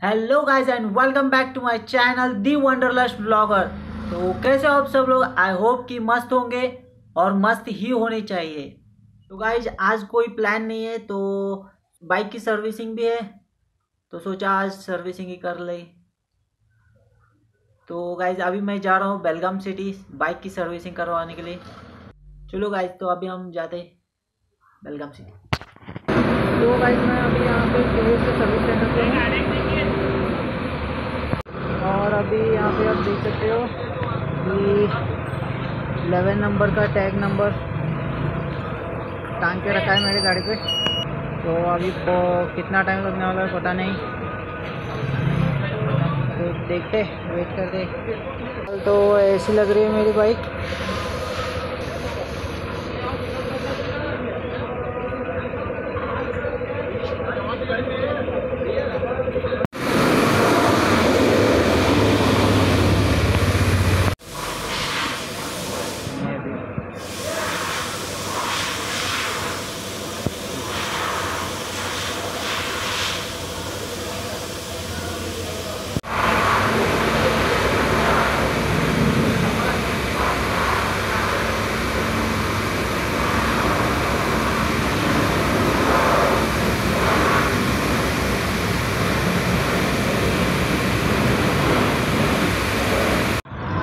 Hello guys and welcome back to my channel the wanderlust blogger. तो कैसे हो आप सब लोग? आई होप कि मस्त होंगे और मस्त ही होने चाहिए। तो गाइस आज कोई प्लान नहीं है, तो बाइक की सर्विसिंग भी है, तो सोचा आज सर्विसिंग ही कर ले। तो गाइस अभी मैं जा रहा हूँ बेलगाम सिटी बाइक की सर्विसिंग करवाने के लिए। चलो गाइस, तो अभी हम जाते हैं बेलगाम सिटी। तो गाइस मैं अभी यहाँ पे टीवीएस के सर्विस सेंटर पे हूँ और अभी यहाँ पे आप देख सकते हो कि 11 नंबर का टैग नंबर टांग के रखा है मेरी गाड़ी पे। तो अभी तो कितना टाइम लगने वाला है पता नहीं, तो देखते वेट करते। तो ऐसी लग रही है मेरी bike.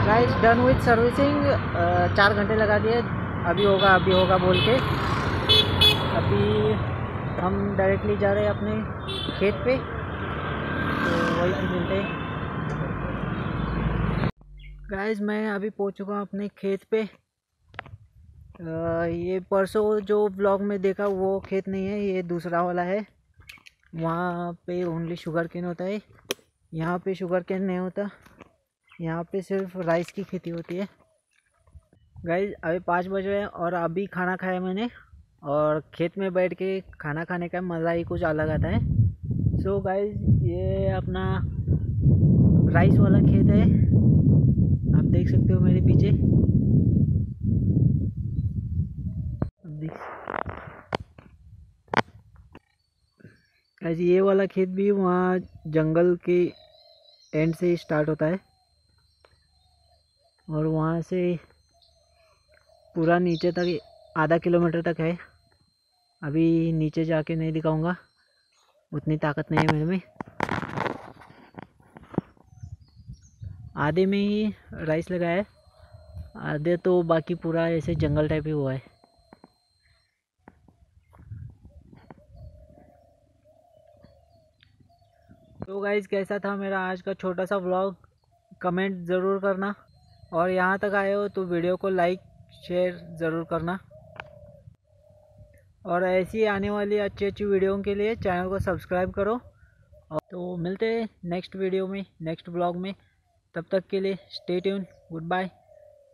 Guys done with servicing. 4 घंटे लगा दिए, अभी होगा बोल के। अभी हम डायरेक्टली जा रहे हैं अपने खेत पे, तो वही पे मिलते हैं। गाइस मैं अभी पहुंच चुका हूँ अपने खेत पे। ये परसों जो ब्लॉग में देखा वो खेत नहीं है, ये दूसरा वाला है। वहाँ पे ओनली शुगर केन होता है, यहाँ पे शुगर केन नहीं होता। यहाँ पे सिर्फ राइस की खेती होती है। गाइस अभी 5 बज रहे हैं और अभी खाना खाया मैंने, और खेत में बैठ के खाना खाने का मज़ा ही कुछ अलग आता है। सो गाइस ये अपना राइस वाला खेत है, आप देख सकते हो मेरे पीछे। गाइस ये वाला खेत भी वहाँ जंगल के एंड से स्टार्ट होता है और वहाँ से पूरा नीचे तक आधा किलोमीटर तक है। अभी नीचे जाके नहीं दिखाऊंगा, उतनी ताकत नहीं है मेरे में। आधे में ही राइस लगाया है, आधे तो बाकी पूरा ऐसे जंगल टाइप ही हुआ है। तो गाइस कैसा था मेरा आज का छोटा सा व्लॉग, कमेंट ज़रूर करना, और यहाँ तक आए हो तो वीडियो को लाइक शेयर ज़रूर करना, और ऐसी आने वाली अच्छी अच्छी वीडियो के लिए चैनल को सब्सक्राइब करो। और तो मिलते हैं नेक्स्ट वीडियो में, नेक्स्ट ब्लॉग में। तब तक के लिए स्टे ट्यून, गुड बाय।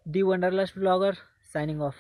दी वंडरलस्ट ब्लॉगर साइनिंग ऑफ।